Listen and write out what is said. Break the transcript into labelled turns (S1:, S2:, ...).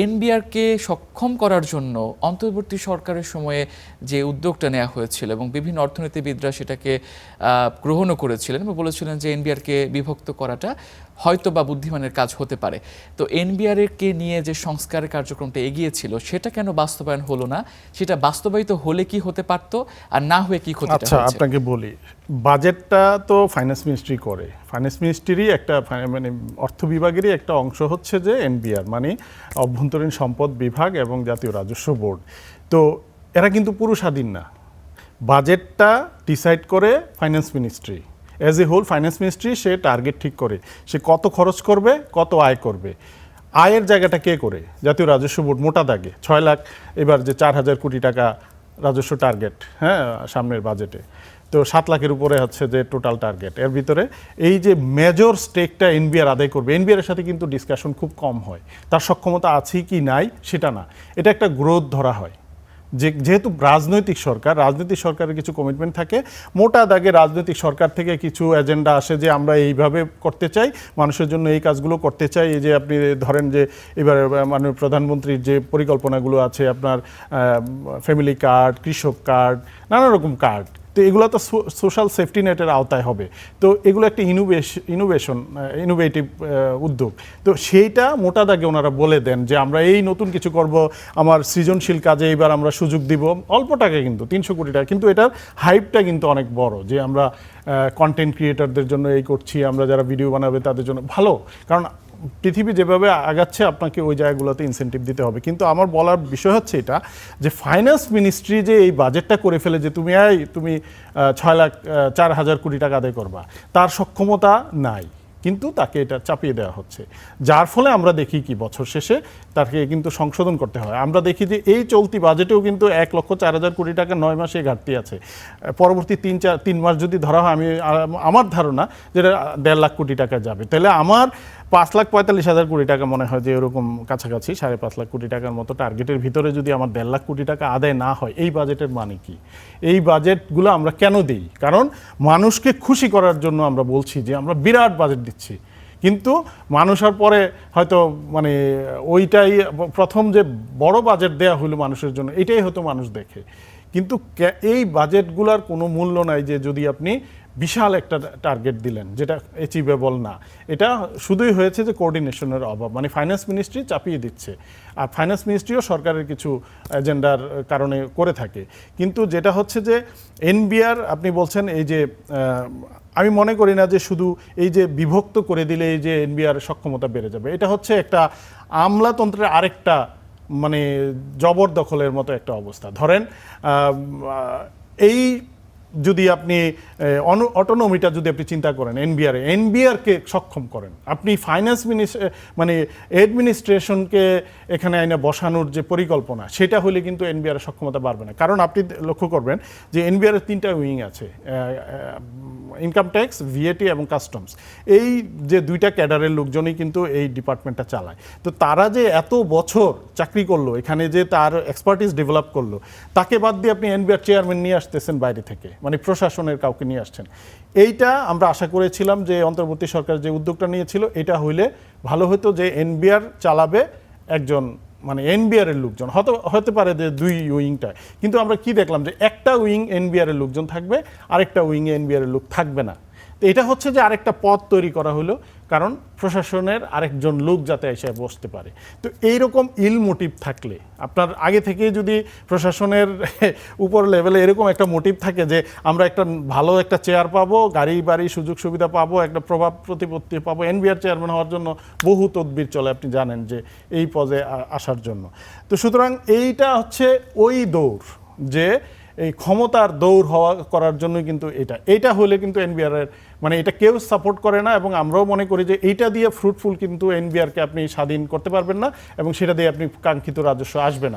S1: এনবিআরকে সক্ষম করার জন্য অন্তর্বর্তী সরকারের সময়ে যে উদ্যোগটা নেওয়া হয়েছিল এবং বিভিন্ন অর্থনীতিবিদরা সেটাকে গ্রহণও করেছিলেন এবং বলেছিলেন যে এনবিআরকে বিভক্ত করাটা হয়তো বা বুদ্ধিমানের কাজ হতে পারে। তো এনবিআরকে নিয়ে যে সংস্কারের কার্যক্রমটা এগিয়েছিল সেটা কেন বাস্তবায়ন হলো না? সেটা বাস্তবায়িত হলে কি হতে পারত, আর না হয়ে কি ক্ষতিটা হয়েছে?
S2: আচ্ছা, আপনাকে বলি, বাজেটটা তো ফাইন্যান্স মিনিস্ট্রি করে। ফাইন্যান্স মিনিস্ট্রিরই একটা মানে অর্থ বিভাগেরই একটা অংশ হচ্ছে যে এনবিআর, মানে অভ্যন্তরীণ সম্পদ বিভাগ এবং জাতীয় রাজস্ব বোর্ড। তো এরা কিন্তু পুরো স্বাধীন না। বাজেটটা ডিসাইড করে finance ministry. As a whole finance ministry সে টার্গেট ঠিক করে, সে কত খরচ করবে, কত আয় করবে। আয়ের জায়গাটা কে করে? জাতীয় রাজস্ব বোর্ড মোটা দাগে 6 লাখ, এবার যে 4,000 কোটি টাকা রাজস্ব টার্গেট, হ্যাঁ, সামনের বাজেটে। তো 7 লাখের উপরে হচ্ছে যে টোটাল টার্গেট। এর ভিতরে এই যে মেজর স্টেকটা এনবিআর আদায় করবে, এনবিআর সাথে কিন্তু ডিসকাশন খুব কম হয়। তার সক্ষমতা আছে কি নাই সেটা না, এটা একটা গ্রোথ ধরা হয়। যেহেতু রাজনৈতিক সরকারের কিছু কমিটমেন্ট থাকে, মোটা দাগে রাজনৈতিক সরকার থেকে কিছু এজেন্ডা আসে যে আমরা এইভাবে করতে চাই, মানুষের জন্য এই কাজগুলো করতে চাই। এই যে আপনি ধরেন যে এবার মাননীয় প্রধানমন্ত্রীর যে পরিকল্পনাগুলো আছে, আপনার ফ্যামিলি কার্ড, কৃষক কার্ড, নানা রকম কার্ড, তো এগুলো তো সোশ্যাল সেফটি নেটের আওতায় হবে। তো এগুলো একটা ইনোভেটিভ উদ্যোগ। তো সেইটা মোটা দাগে ওনারা বলে দেন যে আমরা এই নতুন কিছু করব, আমার সৃজনশীল কাজে এবার আমরা সুযোগ দিব। অল্প টাকা কিন্তু 300 কোটি টাকা, কিন্তু এটার হাইপটা কিন্তু অনেক বড়, যে আমরা কন্টেন্ট ক্রিয়েটরদের জন্য এই করছি, আমরা যারা ভিডিও বানাবে তাদের জন্য ভালো। কারণ পৃথিবী যেভাবে আগাচ্ছে আপনাকে ওই জায়গাগুলোতে ইনসেন্টিভ দিতে হবে। কিন্তু আমার বলার বিষয় হচ্ছে এটা, যে ফাইন্যান্স মিনিস্ট্রি যে এই বাজেটটা করে ফেলে যে তুমি 6,04,000 কোটি টাকা আদায় করবা, তার সক্ষমতা নাই, কিন্তু তাকে এটা চাপিয়ে দেওয়া হচ্ছে। যার ফলে আমরা দেখি কি বছর শেষে তাকে কিন্তু সংশোধন করতে হয়। আমরা দেখি যে এই চলতি বাজেটেও কিন্তু 1,04,000 কোটি টাকা 9 মাসে ঘাটতি আছে। পরবর্তী 3 মাস যদি ধরা হয়, আমার ধারণা যেটা 1.5 লাখ কোটি টাকা যাবে। তাহলে আমার 5,45,000 কোটি টাকা মনে হয় যে এরকম কাছাকাছি 5.5 লাখ কোটি টাকার মতো টার্গেটের ভিতরে যদি আমার 1.5 লাখ কোটি টাকা আদায় না হয়, এই বাজেটের মানে কি? এই বাজেটগুলো আমরা কেন দিই? কারণ মানুষকে খুশি করার জন্য আমরা বলছি যে আমরা বিরাট বাজেট দিচ্ছি, কিন্তু মানুষ আর পরে হয়তো মানে ওইটাই প্রথম যে বড় বাজেট দেয়া হলো মানুষের জন্য, এটাই হয়তো মানুষ দেখে। কিন্তু এই বাজেটগুলোর কোনো মূল্য নাই যে যদি আপনি বিশাল একটা টার্গেট দিলেন যেটা অ্যাচিভেবল না। এটা শুধুই হয়েছে যে কোঅর্ডিনেশনের অভাব, মানে ফাইন্যান্স মিনিস্ট্রি চাপিয়ে দিচ্ছে। আর ফাইন্যান্স মিনিস্ট্রিও সরকারের কিছু এজেন্ডার কারণে করে থাকে। কিন্তু যেটা হচ্ছে যে এনবিআর আপনি বলছেন, এই যে আমি মনে করি না যে শুধু এই যে বিভক্ত করে দিলে এই যে এনবিআর সক্ষমতা বেড়ে যাবে। এটা হচ্ছে একটা আমলাতন্ত্রের আরেকটা মানে জবরদখলের মতো একটা অবস্থা। ধরেন এই যদি আপনি অটোনমিটা যদি আপনি চিন্তা করেন, এনবিআরকে সক্ষম করেন, আপনি ফাইন্যান্স মানে অ্যাডমিনিস্ট্রেশনকে এখানে আইনে বসানোর যে পরিকল্পনা, সেটা হলে কিন্তু এনবিআর সক্ষমতা বাড়বে না। কারণ আপনি লক্ষ্য করবেন যে এনবিআর 3টা উইং আছে, ইনকাম ট্যাক্স, ভিএটি এবং কাস্টমস। এই যে 2টা ক্যাডারের লোকজনই কিন্তু এই ডিপার্টমেন্টটা চালায়। তো তারা যে এত বছর চাকরি করলো এখানে, যে তার এক্সপার্টিস ডেভেলপ করলো, তাকে বাদ দিয়ে আপনি এনবিআর চেয়ারম্যান নিয়ে আসতেছেন বাইরে থেকে, মানে প্রশাসনের কাউকে নিয়ে আসছেন। এইটা আমরা আশা করেছিলাম যে অন্তর্বর্তী সরকার যে উদ্যোগটা নিয়েছিল, এটা হইলে ভালো হতো, যে এনবিআর চালাবে একজন মানে এনবিআর এর লোকজন, হতে পারে যে 2 উইংটা। কিন্তু আমরা কি দেখলাম যে একটা উইং এনবিআর এর লোকজন থাকবে, আরেকটা উইংয়ে এনবিআর এর লোক থাকবে না। তো এটা হচ্ছে যে আরেকটা পদ তৈরি করা হলো, কারণ প্রশাসনের আরেকজন লোক যাতে এসে বসতে পারে। তো এইরকম ইল মোটিভ থাকলে, আপনার আগে থেকে যদি প্রশাসনের উপর লেভেলে এরকম একটা মোটিভ থাকে যে আমরা একটা ভালো একটা চেয়ার পাবো, গাড়ি বাড়ি সুযোগ সুবিধা পাবো, একটা প্রভাব প্রতিপত্তি পাবো, এনবিআর চেয়ারম্যান হওয়ার জন্য বহু তদবির চলে, আপনি জানেন যে এই পদে আসার জন্য। তো সুতরাং এইটা হচ্ছে ওই দৌড়, যে এই ক্ষমতার দৌড় করার জন্য কিন্তু এইটা হলে কিন্তু এনবিআর মানে এটা কেউ সাপোর্ট করে না। এবং আমরাও মনে করি যে এইটা দিয়ে ফ্রুটফুল কিন্তু এনবিআরকে আপনি স্বাধীন করতে পারবেন না, এবং সেটা দিয়ে আপনি কাঙ্ক্ষিত রাজস্ব আসবে না।